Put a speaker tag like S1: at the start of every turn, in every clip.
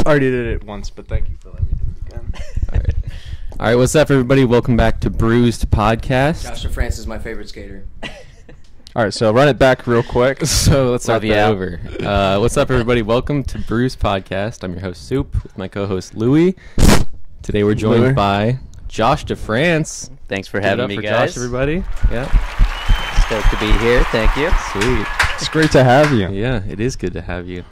S1: already did it once, but thank you for letting me do it again.
S2: All right, what's up, everybody? Welcome back to Bruised Podcast.
S3: Josh DeFrance is my favorite skater.
S1: All right, so run it back real quick.
S2: So let's start that over. What's up, everybody? Welcome to Bruised Podcast. I'm your host, Soup, with my co-host, Louie. Today we're joined by Josh DeFrance.
S4: Thanks for having me,
S2: for
S4: guys.
S2: Josh, everybody. Yeah.
S4: Stoked to be here. Thank you.
S2: Sweet.
S1: It's great to have you.
S2: Yeah, it is good to have you.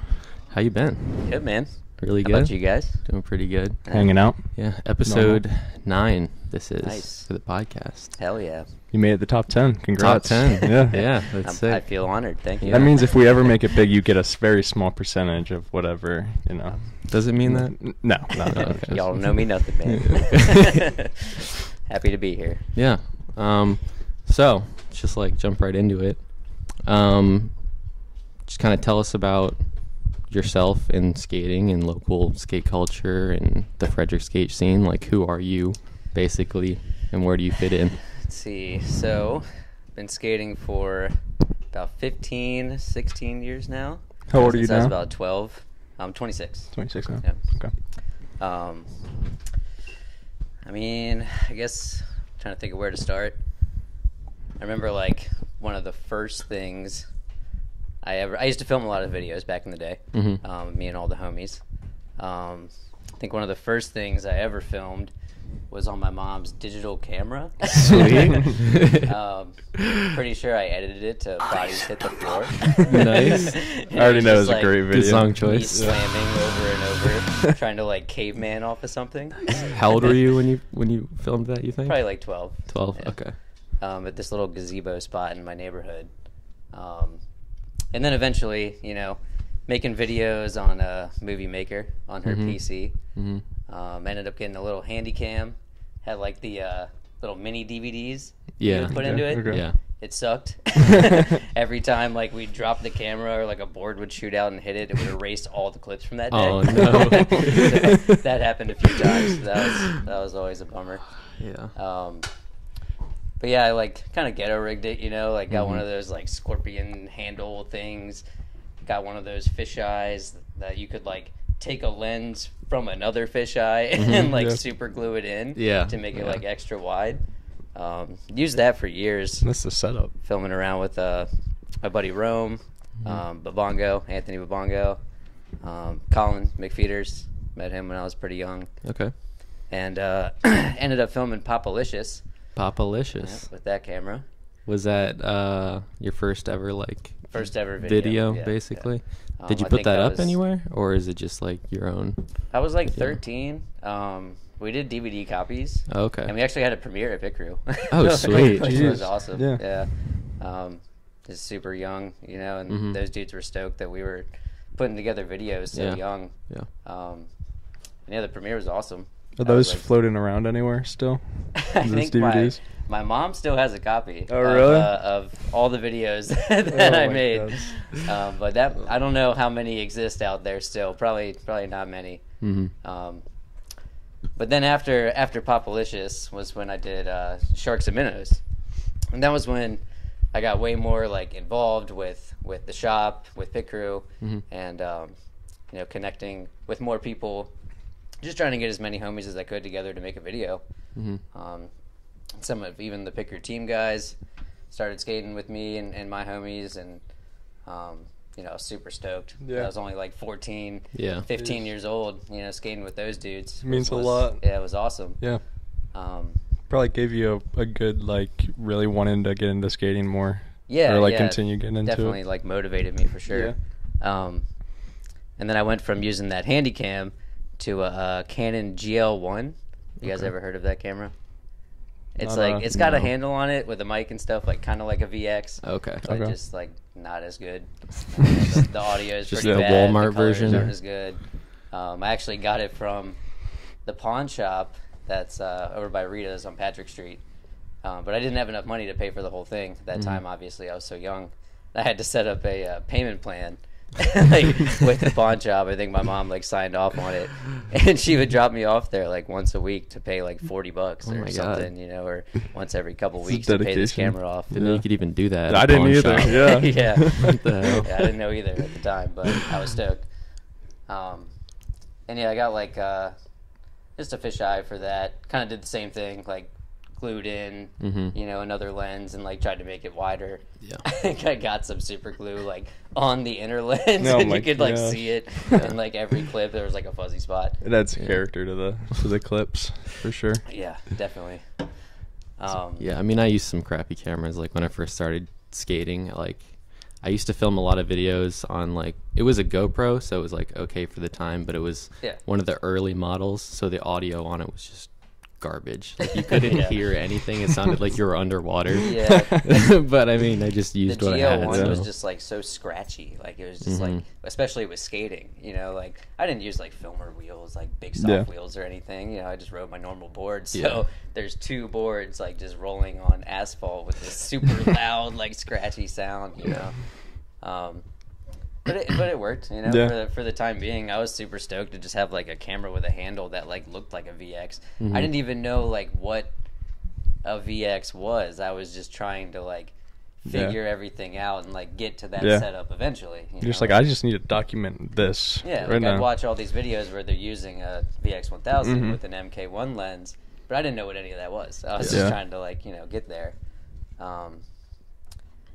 S2: How you been?
S4: Good, man.
S2: Really
S4: How
S2: good?
S4: about you guys?
S2: Doing pretty good.
S1: Hanging out.
S2: Yeah, episode 9 this is
S4: Nice.
S2: for the podcast.
S4: Hell yeah.
S1: You made it the top 10. Congrats.
S2: Top 10.
S1: Yeah.
S2: Yeah, that's
S4: I
S2: it.
S4: feel honored. Thank you.
S1: That means if we ever make it big, you get a very small percentage of whatever, you know.
S2: Does it mean that?
S1: No.
S2: Okay.
S4: Y'all know me nothing, man. Happy to be here.
S2: Yeah. So, just like jump right into it. Just kind of tell us about yourself in skating and local skate culture and the Frederick skate scene. Like, who are you, basically, and where do you fit in?
S4: Let's see. So, been skating for about 15, 16 years now.
S1: How old are you
S4: Since I was
S1: now?
S4: about 12. I'm 26.
S1: 26 now?
S4: Yeah.
S1: Okay.
S4: I mean, I guess trying to think of where to start. I remember like one of the first things I used to film a lot of videos back in the day. Me and all the homies. I think one of the first things I ever filmed was on my mom's digital camera.
S2: Sweet.
S4: Pretty sure I edited it to Bodies Hit the Floor.
S2: Nice.
S1: I already know it was a great video.
S2: Good song
S4: Me
S2: choice.
S4: slamming over and over, trying to like caveman off of something.
S2: How old were you when you filmed that, you think?
S4: Probably like 12.
S2: 12?
S4: Yeah.
S2: Okay.
S4: At this little gazebo spot in my neighborhood. And then eventually, you know, making videos on Movie Maker on her PC. Ended up getting a little handy cam. Had like the little mini DVDs you
S2: Yeah.
S4: would put into it.
S1: Okay.
S2: Yeah.
S4: It sucked. Every time like we'd drop the camera or like a board would shoot out and hit it, it would erase all the clips from that day.
S2: Oh, no.
S4: That happened a few times. That was always a bummer.
S2: Yeah.
S4: But yeah, I like kind of ghetto rigged it, you know, like got one of those like scorpion handle things, got one of those fisheyes that you could like take a lens from another fisheye and like super glue it in to make it like extra wide. Used that for years,
S1: That's the setup.
S4: filming around with my buddy Rome, Babongo, Anthony Babongo, Colin McFeeters, met him when I was pretty young,
S2: Okay.
S4: and ended up filming Popalicious.
S2: Popalicious.
S4: With that camera.
S2: Was that your first ever
S4: First ever video. Yeah,
S2: basically?
S4: yeah.
S2: Did you
S4: I
S2: put
S4: think
S2: that
S4: I
S2: up
S4: was-
S2: anywhere, or is it just like your own?
S4: I was like 13. We did DVD copies.
S2: Oh, okay.
S4: And we actually had a premiere at Pit Crew.
S2: Oh, sweet.
S4: Which
S1: Jeez.
S4: was awesome.
S1: Yeah.
S4: Just super young, you know, and those dudes were stoked that we were putting together videos so young.
S2: Yeah.
S4: And yeah, the premiere was awesome.
S1: Are
S4: I was
S1: those
S4: like-
S1: floating around anywhere still?
S4: I
S1: Those
S4: think
S1: DVDs?
S4: my mom still has a copy
S1: Oh, really?
S4: of all the videos that
S1: Oh
S4: I
S1: my
S4: made. But that I don't know how many exist out there still. Probably not many. But then after Popalicious was when I did Sharks and Minnows, and that was when I got way more like involved with the shop, with Pit Crew, and you know, connecting with more people. Just trying to get as many homies as I could together to make a video. Some of even the Pit Crew team guys started skating with me and my homies, and you know, super stoked.
S1: Yeah.
S4: I was only like 14,
S2: Yeah.
S4: 15 years old, you know, skating with those dudes.
S1: Means a
S4: was-
S1: lot.
S4: Yeah, it was awesome.
S1: Yeah.
S4: Um,
S1: Probably gave you a good, like, really wanting to get into skating more.
S4: yeah,
S1: Or, like,
S4: yeah,
S1: continue getting into
S4: definitely
S1: it.
S4: like motivated me for sure. And then I went from using that handy cam to a Canon GL1. You guys ever heard of that camera? It's it's got a handle on it with a mic and stuff, like kind of like a VX.
S2: Okay.
S4: But
S1: Okay.
S4: just like not as good. The audio is
S2: Just
S4: pretty
S2: the
S4: bad.
S2: Walmart
S4: the colors
S2: version?
S4: aren't as good. I actually got it from the pawn shop that's over by Rita's on Patrick Street. But I didn't have enough money to pay for the whole thing at that time. Obviously, I was so young. I had to set up a payment plan. Like with the pawn shop, I think my mom like signed off on it, and she would drop me off there like once a week to pay like $40
S2: Oh
S4: or
S2: my
S4: something,
S2: God.
S4: you know, or once every couple
S1: It's a
S4: weeks to pay this
S1: dedication.
S4: camera off.
S2: Didn't know you could even do that. at
S1: I
S2: a
S1: didn't
S2: pawn
S1: either.
S2: shop.
S1: Yeah.
S4: Yeah.
S2: What the hell?
S4: Yeah, I didn't know either at the time, but I was stoked. and yeah, I got like just a fisheye for that. Kind of did the same thing, like glued in, you know, another lens and like tried to make it wider.
S2: Yeah.
S4: I got some super glue like on the inner lens,
S1: Oh
S4: and
S1: my
S4: you could like
S1: gosh.
S4: see it in like every clip. There was like a fuzzy spot.
S1: It adds character to the clips for sure.
S4: Yeah, definitely.
S2: Yeah, I mean, I used some crappy cameras like when I first started skating. Like, I used to film a lot of videos on like, it was a GoPro, so it was like okay for the time, but it was one of the early models, so the audio on it was just garbage. Like, you couldn't hear anything. It sounded like you were underwater.
S4: Yeah.
S2: But I mean, I just used
S4: The
S2: what I had.
S4: GL1 was
S2: so.
S4: just like so scratchy. Like it was just like, especially with skating, you know, like I didn't use like filmer wheels, like big soft wheels or anything. You know, I just rode my normal board. So there's two boards like just rolling on asphalt with this super loud, like scratchy sound, you know. But it worked, you know, for the time being. I was super stoked to just have like a camera with a handle that like looked like a VX. I didn't even know like what a VX was. I was just trying to like figure everything out and like get to that setup eventually.
S1: You're just like, I just need to document this.
S4: Yeah,
S1: right
S4: like
S1: now.
S4: I'd watch all these videos where they're using a VX1000 with an MK1 lens, but I didn't know what any of that was. I was just trying to like, you know, get there. But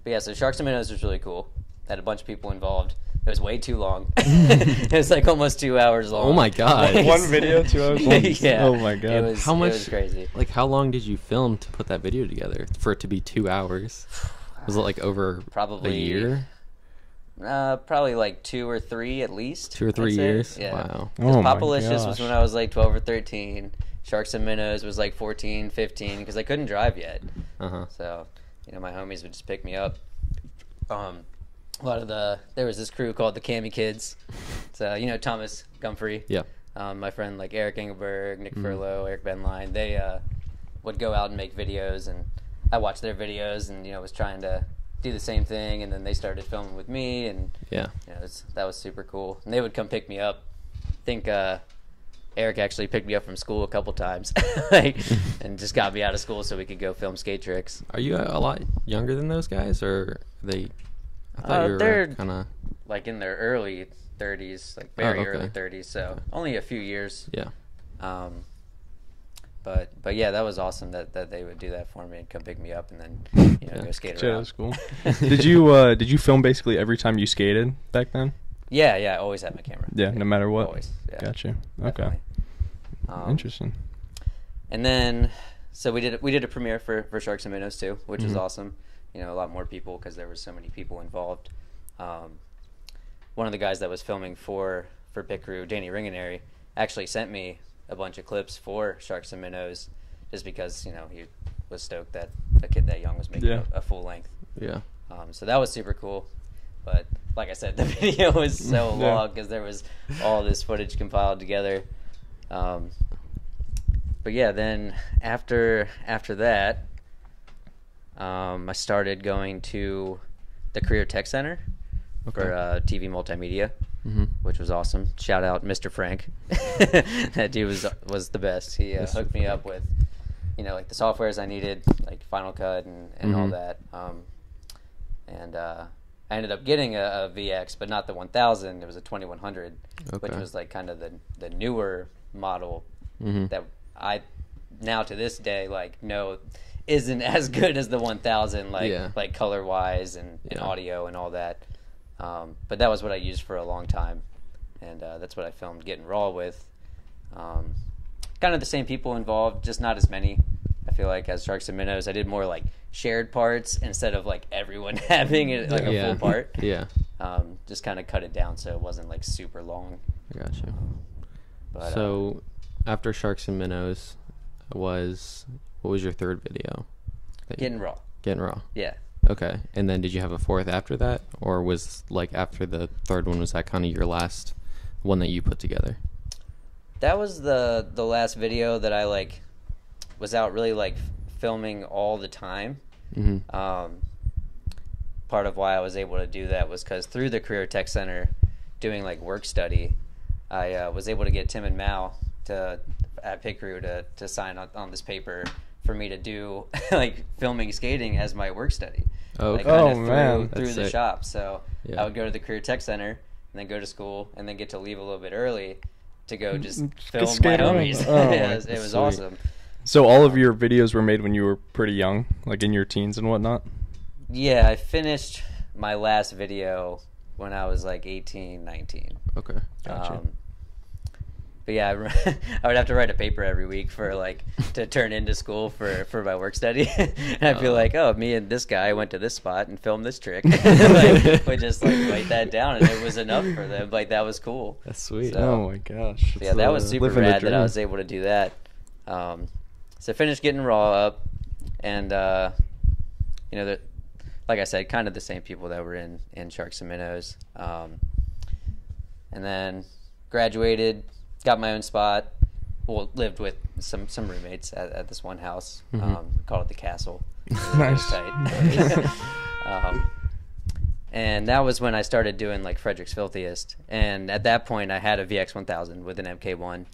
S4: yeah, so Sharks and Minnows was really cool. Had a bunch of people involved. It was way too long. It was like almost 2 hours long.
S2: Oh my god!
S1: One video, 2 hours long.
S4: Yeah.
S1: Oh my god!
S4: It was,
S2: How much?
S4: It was crazy.
S2: Like, how long did you film to put that video together for it to be 2 hours? Was it like over
S4: Probably
S2: a year?
S4: Probably like 2 or 3 at least.
S2: 2 or 3
S4: I'd say.
S2: years?
S4: Yeah.
S2: Wow.
S1: Oh my
S4: Popalicious was
S1: gosh.
S4: when I was like 12 or 13. Sharks and Minnows was like 14, 15 because I couldn't drive yet.
S2: Uh-huh.
S4: So, you know, my homies would just pick me up. There was this crew called the Cami Kids. So, you know, Thomas Gumphrey.
S2: Yeah.
S4: My friend like Eric Engelberg, Nick Furlow, Eric Benline, they would go out and make videos, and I watched their videos and, you know, was trying to do the same thing, and then they started filming with me, and
S2: Yeah.
S4: you know, that was super cool. And they would come pick me up. I think Eric actually picked me up from school a couple times, like, and just got me out of school so we could go film skate tricks.
S2: Are you a lot younger than those guys, or are they? I thought you
S4: they're
S2: were kind of.
S4: like in their early 30s, like very
S2: okay.
S4: early 30s, so only a few years.
S2: Yeah.
S4: But yeah, that was awesome that they would do that for me and come pick me up and then, you know, go skate
S1: Yeah,
S4: around.
S1: that's cool. Did you film basically every time you skated back then?
S4: Yeah, I always had my camera.
S1: Yeah, no matter what.
S4: Always. Yeah,
S1: Gotcha. Okay.
S4: definitely.
S1: Interesting.
S4: And then, so we did a premiere for Sharks and Minnows too, which was awesome. You know, a lot more people because there was so many people involved. One of the guys that was filming for Pit Crew, Danny Ringaneri, actually sent me a bunch of clips for Sharks and Minnows, just because, you know, he was stoked that a kid that young was making a full length.
S2: Yeah.
S4: So that was super cool. But like I said, the video was so long because there was all this footage compiled together. But yeah, then after that, I started going to the Career Tech Center for TV multimedia, which was awesome. Shout out Mr. Frank. That dude was the best. He hooked me up with, you know, like the softwares I needed, like Final Cut and all that. I ended up getting a VX, but not the 1000. It was a 2100, which was like kind of the newer model that I now to this day like know isn't as good as the 1000, like color wise and audio and all that. But that was what I used for a long time, and that's what I filmed Getting Raw with. Kind of the same people involved, just not as many. I feel like as Sharks and Minnows, I did more like shared parts instead of like everyone having it like a full part.
S2: Yeah.
S4: Just kind of cut it down so it wasn't like super long.
S2: I got you.
S4: But,
S2: So after Sharks and Minnows, what was your third video?
S4: Getting Raw.
S2: Getting Raw.
S4: Yeah.
S2: Okay. And then did you have a fourth after that, or was like after the third one, was that kind of your last one that you put together?
S4: That was the last video that I like was out really like filming all the time. Part of why I was able to do that was because through the Career Tech Center doing like work study, I was able to get Tim and Mal at Pit Crew to sign on this paper for me to do like filming skating as my work study.
S2: Oh,
S4: like,
S2: okay.
S1: Oh,
S4: kinda
S1: man.
S4: through
S2: That's
S4: the
S2: sick.
S4: shop. So
S2: Yeah.
S4: I would go to the Career Tech Center and then go to school and then get to leave a little bit early to go just film my
S1: skate around.
S4: homies.
S1: Oh,
S4: it was awesome.
S1: So all of your videos were made when you were pretty young, like in your teens and whatnot?
S4: Yeah, I finished my last video when I was like 18, 19.
S2: Okay.
S1: Gotcha.
S4: But yeah, I would have to write a paper every week for like to turn into school for my work study, and I'd be like, oh, me and this guy went to this spot and filmed this trick. Like, we just like write that down, and it was enough for them. Like that was cool.
S2: That's sweet.
S4: So,
S1: oh my gosh!
S4: Yeah, that was super
S1: living the
S4: rad that I
S1: dream.
S4: was able to do that. So finished getting raw up, and you know, like I said, kind of the same people that were in Sharks and Minnows, and then graduated. Got my own spot. Well, lived with some roommates at this one house. Called it the Castle.
S1: Nice.
S4: Tight. And that was when I started doing like Frederick's Filthiest. And at that point, I had a VX1000 with an MK1.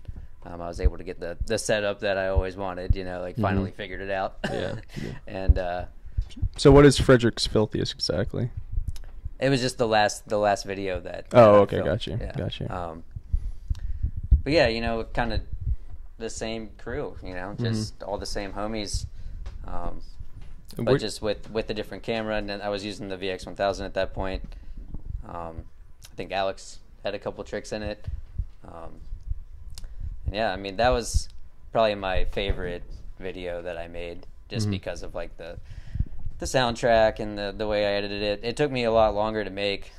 S4: I was able to get the setup that I always wanted. You know, like finally figured it out.
S2: Yeah.
S4: And
S1: So what is Frederick's Filthiest exactly?
S4: it was just the last video that.
S1: Oh,
S4: I
S1: okay,
S4: filmed.
S1: gotcha,
S4: Yeah.
S1: gotcha.
S4: But yeah, you know, kind of the same crew, you know, just all the same homies, but just with a different camera. And then I was using the VX1000 at that point. I think Alex had a couple tricks in it. And yeah, I mean, that was probably my favorite video that I made, just because of like the soundtrack and the way I edited it. It took me a lot longer to make.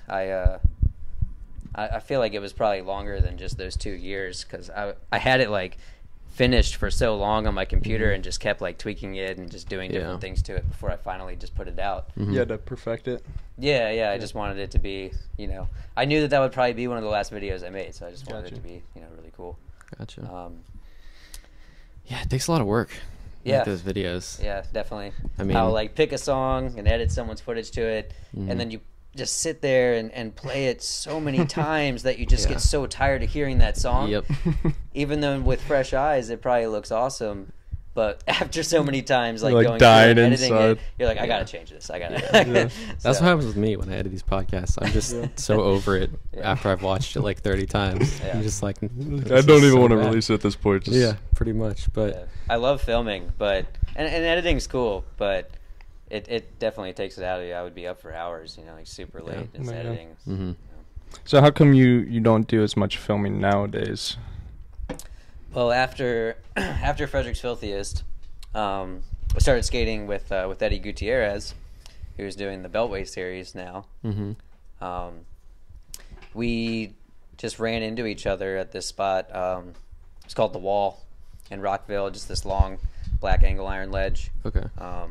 S4: I feel like it was probably longer than just those 2 years, because I had it like finished for so long on my computer and just kept like tweaking it and just doing different things to it before I finally just put it out.
S1: You had to perfect it.
S4: Yeah, I just wanted it to be, you know, I knew that would probably be one of the last videos I made, so I just wanted it to be, you know, really cool.
S2: Gotcha. Yeah, it takes a lot of work.
S4: Yeah,
S2: Make those videos.
S4: Yeah, definitely.
S2: I mean,
S4: I'll like pick a song and edit someone's footage to it, and then you just sit there and play it so many times that you just get so tired of hearing that song.
S2: Yep.
S4: Even though with fresh eyes it probably looks awesome, but after so many times like
S1: You're, like,
S4: going
S1: dying
S4: through and editing
S1: inside.
S4: it, you're like, I gotta change this. I gotta.
S2: That's what happens with me when I edit these podcasts. I'm just so over it after I've watched it like 30 times.
S4: Yeah.
S2: I'm just like,
S1: I don't even want to release it at this point. Just,
S2: Yeah, pretty much. But
S4: Yeah. I love filming, but and editing's cool, but it definitely takes it out of you. I would be up for hours, you know, like super late just
S1: Yeah.
S4: editing.
S2: Mhm.
S1: So how come you don't do as much filming nowadays?
S4: Well, after Frederick's Filthiest, I started skating with Eddie Gutierrez, who's doing the Beltway series now. We just ran into each other at this spot. It's called The Wall in Rockville, just this long black angle iron ledge.
S2: okay.
S4: I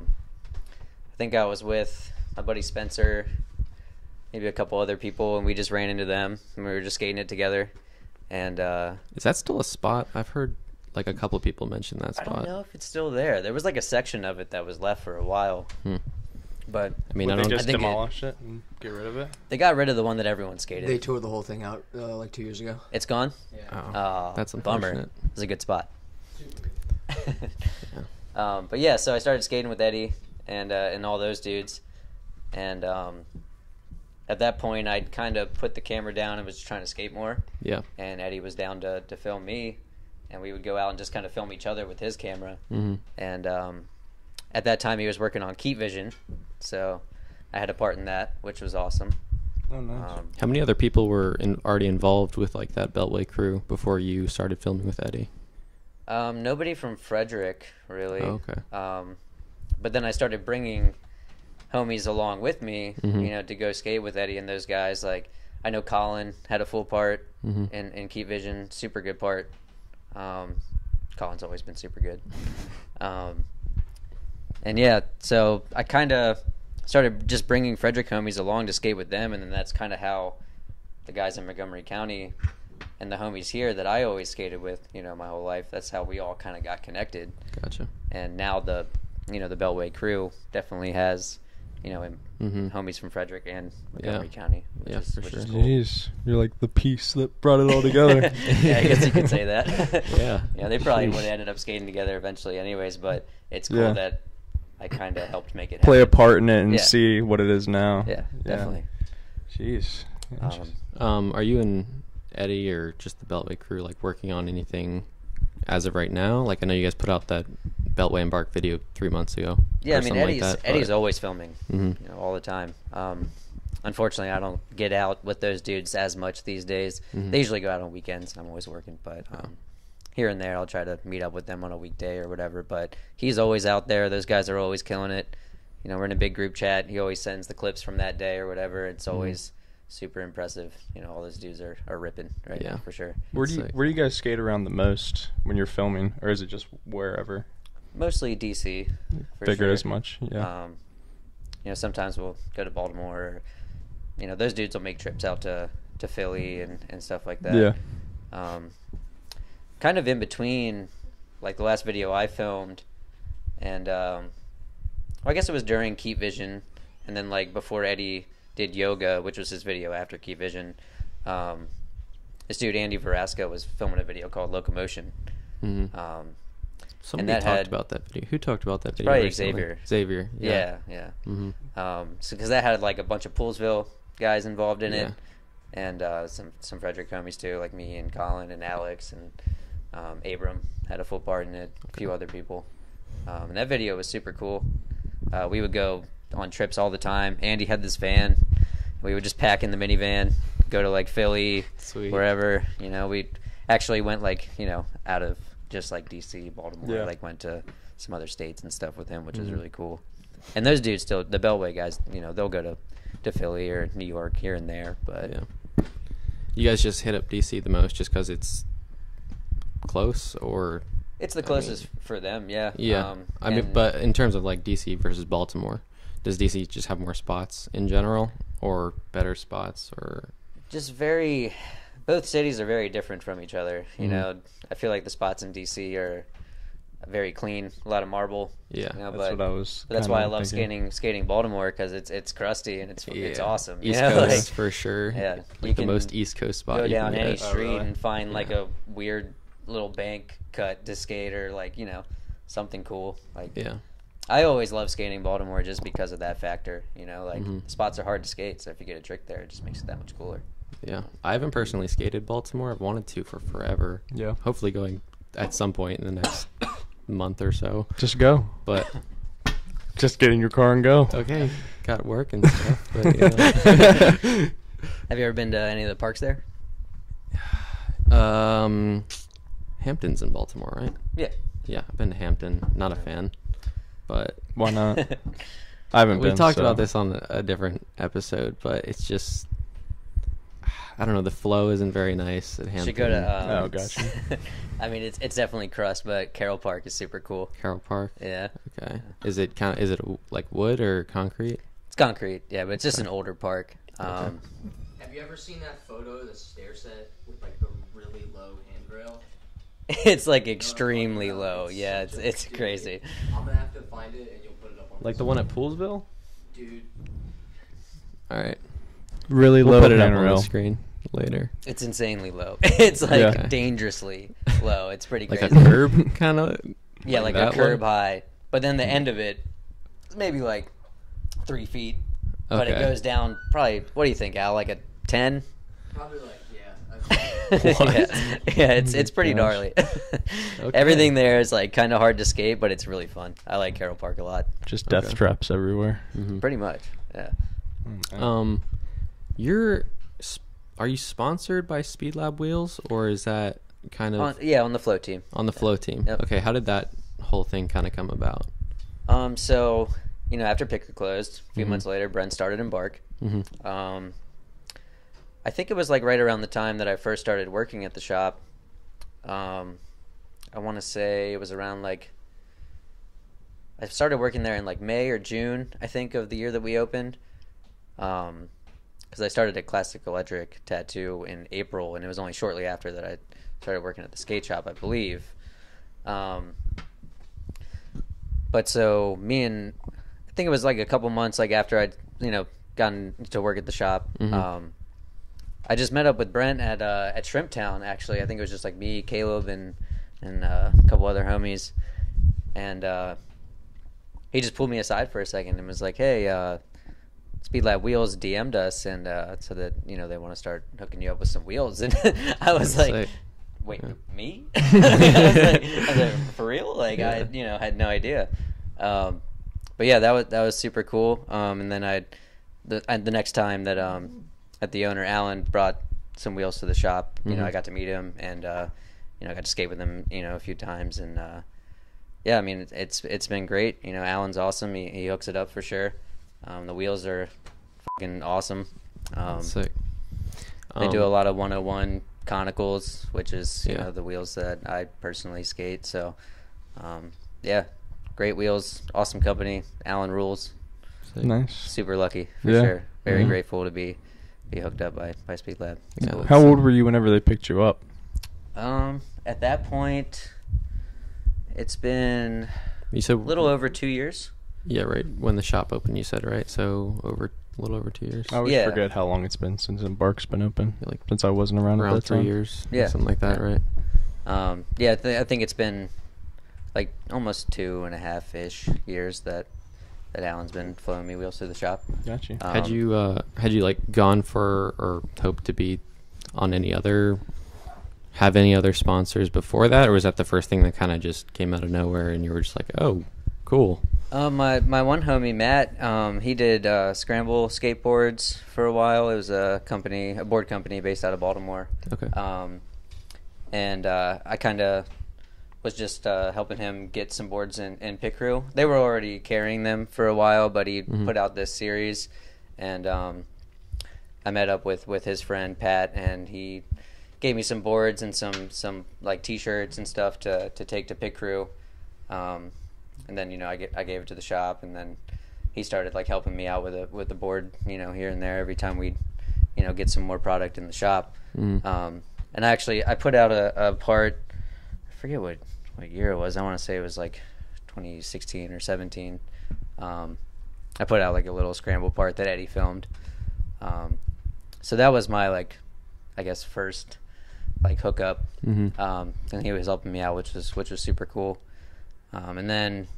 S4: think I was with my buddy Spencer, maybe a couple other people, and we just ran into them, and we were just skating it together. And
S2: Is that still a spot? I've heard like a couple of people mention that
S4: I
S2: spot.
S4: don't know if it's still there. There was like a section of it that was left for a while, but
S2: I mean,
S1: Would
S2: I
S1: they
S2: don't.
S1: just
S4: I think
S1: demolish it and get rid of it?
S4: they got rid of the one that everyone skated.
S3: They tore the whole thing out like 2 years ago.
S4: It's gone.
S2: Oh,
S4: Oh,
S2: that's
S4: bummer.
S2: unfortunate.
S4: It's a good spot. But yeah, so I started skating with Eddie and all those dudes, and at that point I'd kind of put the camera down and was just trying to skate more.
S2: Yeah.
S4: And Eddie was down to film me, and we would go out and just kind of film each other with his camera. And at that time he was working on Keep Vision, so I had a part in that, which was awesome.
S1: Oh, nice.
S2: How many other people were already involved with like that Beltway crew before you started filming with Eddie?
S4: Nobody from Frederick, really.
S2: Oh, okay.
S4: But then I started bringing homies along with me, you know, to go skate with Eddie and those guys. Like, I know Colin had a full part in Keep Vision, super good part. Colin's always been super good. And yeah, so I kind of started just bringing Frederick homies along to skate with them, and then that's kind of how the guys in Montgomery County and the homies here that I always skated with, you know, my whole life, that's how we all kind of got connected.
S2: Gotcha.
S4: And now the Beltway crew definitely has, you know, homies from Frederick and Montgomery County, which
S2: Yeah,
S4: is,
S2: for
S4: which
S2: sure.
S4: is cool.
S1: Jeez, you're like the piece that brought it all together.
S4: Yeah, I guess you could say that.
S2: Yeah.
S4: Yeah, they probably
S2: Sheesh.
S4: would have ended up skating together eventually anyways, but it's cool
S1: Yeah.
S4: that I kind of helped make it
S1: Play a
S4: happen.
S1: part in it and
S4: Yeah.
S1: see what it is now.
S4: Yeah, definitely.
S1: Jeez.
S2: Are you and Eddie or just the Beltway crew like working on anything as of right now? Like I know you guys put out that Beltway Embark video 3 months ago.
S4: Yeah, I mean Eddie's
S2: but...
S4: always filming, all the time. Unfortunately, I don't get out with those dudes as much these days. They usually go out on weekends. I'm always working, but here and there I'll try to meet up with them on a weekday or whatever. But he's always out there. Those guys are always killing it. We're in a big group chat. He always sends the clips from that day or whatever. It's always super impressive. All those dudes are ripping right now for sure.
S1: Where do you guys skate around the most when you're filming, or is it just wherever? Mostly
S4: DC.
S1: Figure as much, yeah.
S4: Sometimes we'll go to Baltimore. Those dudes will make trips out to Philly and stuff like that.
S1: Yeah.
S4: Kind of in between, like the last video I filmed, and I guess it was during Keep Vision, and then like before Eddie did yoga, which was his video after Keep Vision. This dude Andy Verasca was filming a video called Locomotion.
S2: Somebody talked about that video. Who talked about that video?
S4: Probably
S2: recently?
S4: Xavier.
S2: Yeah.
S4: So because that had like a bunch of Poolsville guys involved in it, and some Frederick homies too, like me and Colin and Alex and Abram had a full part in it. A few other people. And that video was super cool. We would go on trips all the time. Andy had this van. We would just pack in the minivan, go to like Philly, wherever. We actually went like out of just like DC, Baltimore. Like went to some other states and stuff with him, which was really cool. And those dudes still, the Beltway guys, they'll go to Philly or New York here and there. But
S2: you guys just hit up DC the most just because it's close, or
S4: it's the closest for them. Yeah.
S2: But in terms of like DC versus Baltimore, does DC just have more spots in general, or better spots, or
S4: just both cities are very different from each other. I feel like the spots in DC are very clean, a lot of marble.
S1: That's what I was.
S4: But that's why I love skating Baltimore, because it's crusty and it's awesome.
S2: East Coast for sure.
S4: Yeah,
S2: like the most East Coast spot.
S4: Go down any street and find like a weird little bank cut to skate, or like something cool. I always love skating Baltimore just because of that factor. Spots are hard to skate, so if you get a trick there, it just makes it that much cooler.
S2: Yeah, I haven't personally skated Baltimore. I've wanted to for forever.
S1: Yeah,
S2: hopefully going at some point in the next month or so.
S1: Just go,
S2: but
S1: just get in your car and go.
S2: Okay, got work and stuff. But,
S4: Have you ever been to any of the parks there?
S2: Hampton's in Baltimore, right? Yeah, I've been to Hampton. Not a fan, but
S1: why not? I haven't been.
S2: We talked about this on a different episode, but it's just, I don't know, the flow isn't very nice at Hampton.
S4: Should go to
S1: oh, gotcha.
S4: I mean, it's definitely crust, but Carroll Park is super cool.
S2: Carroll Park?
S4: Yeah.
S2: Okay. Is it like wood or concrete?
S4: It's concrete, yeah, but it's just an older park.
S3: Have you ever seen that photo of the stair set with like the really low handrail?
S4: It's like extremely low. Yeah, it's crazy.
S3: I'm gonna have to find it and you'll put it up on
S2: like the one at Poolsville?
S3: Dude.
S2: All right.
S1: Really
S2: we'll
S1: low
S2: put it up
S1: handrail.
S2: on the screen later.
S4: It's insanely low. It's like dangerously low. It's pretty crazy.
S2: Like a curb kind of?
S4: Yeah, like a curb high. But then the end of it, maybe like 3 feet. But it goes down probably, what do you think, Al, like a 10?
S3: Probably like,
S4: yeah, it's pretty gnarly. Everything there is like kind of hard to skate, but it's really fun. I like Carroll Park a lot.
S1: Just death traps everywhere.
S4: Pretty much, yeah.
S2: Are you sponsored by Speed Lab Wheels, or is that kind of
S4: on the float team?
S2: On the float team.
S4: Yep.
S2: Okay, how did that whole thing kind of come about?
S4: So after Picker closed, a few months later, Brent started Embark. I think it was like right around the time that I first started working at the shop. I want to say it was around like, I started working there in like May or June, I think, of the year that we opened. Because I started at Classic Electric Tattoo in April, and it was only shortly after that I started working at the skate shop, I believe. But so I think it was like a couple months like after I'd gotten to work at the shop. I just met up with Brent at Shrimp Town, actually. I think it was just like me, Caleb, and a couple other homies. And he just pulled me aside for a second and was like, hey, Speed Lab Wheels DM'd us and so that they want to start hooking you up with some wheels, and I was like, wait, me? I was like, for real? Like I had no idea. But yeah, that was super cool. And then the next time that the owner Alan brought some wheels to the shop, I got to meet him and I got to skate with him a few times, and yeah, I mean it's been great. Alan's awesome. He hooks it up for sure. The wheels are fucking awesome.
S2: Sick.
S4: They do a lot of 101 conicals, which is the wheels that I personally skate. So yeah, great wheels, awesome company. Alan rules.
S2: Sick.
S1: Nice.
S4: Super lucky for sure. Very grateful to be hooked up by Speed Lab.
S2: Yeah.
S4: Cool.
S1: How old were you whenever they picked you up?
S4: At that point, it's been
S2: you said
S4: a little over 2 years.
S2: Yeah, right. When the shop opened, you said, right? So a little over 2 years.
S1: I always forget how long it's been since Embark's been open. Like since I wasn't around at that
S2: 3
S1: time.
S2: years.
S4: Yeah,
S2: something like that, right?
S4: Yeah, I think it's been like almost 2.5-ish years that Alan's been flowing me wheels through the shop.
S1: Gotcha.
S2: Had you like gone for or hoped to be on have any other sponsors before that, or was that the first thing that kind of just came out of nowhere and you were just like, oh, cool?
S4: My one homie Matt, he did Scramble skateboards for a while. It was a board company based out of Baltimore.
S2: Okay.
S4: And I kind of was just helping him get some boards in Pit Crew. They were already carrying them for a while, but he put out this series, and I met up with his friend Pat, and he gave me some boards and some like T-shirts and stuff to take to Pit Crew. And then I gave it to the shop, and then he started like helping me out with the board here and there every time we'd get some more product in the shop. And I put out a part. I forget what year it was. I want to say it was like 2016 or 17. I put out like a little Scramble part that Eddie filmed. So that was my I guess first hookup. And he was helping me out, which was super cool. And then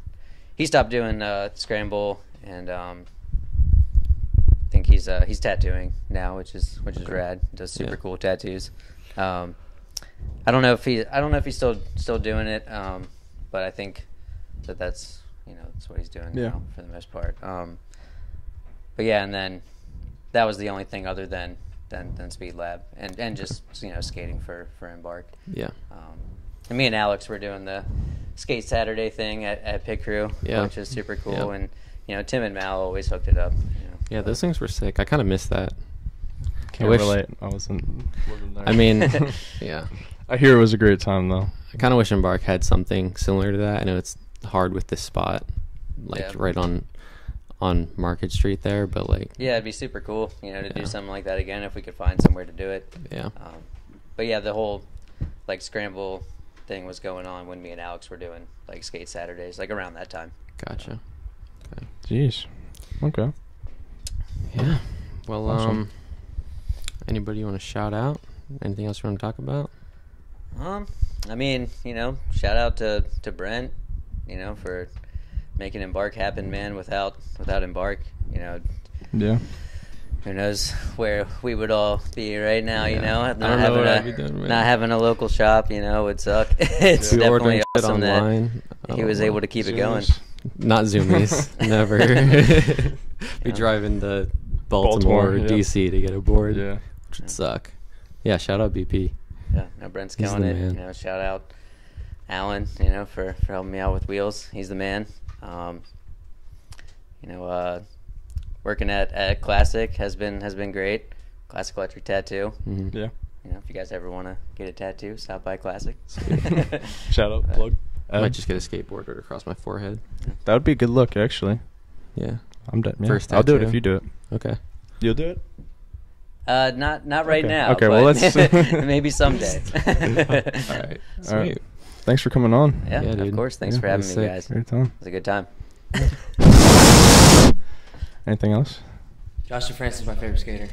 S4: he stopped doing Scramble, and I think he's tattooing now, which is rad. He does super cool tattoos. I don't know if he's still doing it, but I think that's that's what he's doing now for the most part. But yeah, and then that was the only thing other than Speed Lab and just skating for Embark.
S2: Yeah.
S4: And me and Alex were doing the Skate Saturday thing at Pit Crew, which is super cool. And Tim and Mal always hooked it up.
S2: Yeah, those things were sick. I kind of missed that.
S1: Can't relate. I wasn't there.
S2: I mean, yeah.
S1: I hear it was a great time though.
S2: I kind of wish Embark had something similar to that. I know it's hard with this spot, right on Market Street there, but
S4: yeah, it'd be super cool, to do something like that again if we could find somewhere to do it.
S2: Yeah.
S4: But yeah, the whole Scramble thing was going on when me and Alex were doing Skate Saturdays, around that time.
S2: Gotcha. Okay.
S1: Jeez. Okay.
S2: Yeah. Well,
S1: awesome.
S2: Anybody you want to shout out? Anything else you want to talk about?
S4: I mean, shout out to Brent, for making Embark happen, man. Without Embark,
S1: Yeah.
S4: who knows where we would all be right now, not having a local shop, would suck. It's definitely awesome that he was able to keep it going.
S2: Not Zoomies. Never. Be driving to Baltimore or DC to get a board, which would suck. Yeah, shout out BP.
S4: Yeah, Brent's killing it. Man. Shout out Alan, for helping me out with wheels. He's the man. Working at Classic has been great. Classic Electric Tattoo.
S1: Mm-hmm. Yeah.
S4: If you guys ever want to get a tattoo, stop by Classic.
S1: Shout out, plug.
S2: I might just get a skateboarder across my forehead.
S1: That would be a good look, actually.
S2: Yeah.
S1: I'm done. Yeah.
S2: First
S1: I'll do it
S2: tattoo.
S1: if you do it.
S2: Okay.
S1: You'll do it?
S4: Not right now.
S1: Okay, well, let's
S4: maybe someday.
S2: All right. Sweet.
S1: All right. Thanks for coming on.
S4: Yeah,
S2: dude.
S4: of course. Thanks for having me, guys.
S1: Great time.
S4: It was a good time.
S1: Anything else?
S3: Josh DeFrance is my favorite skater.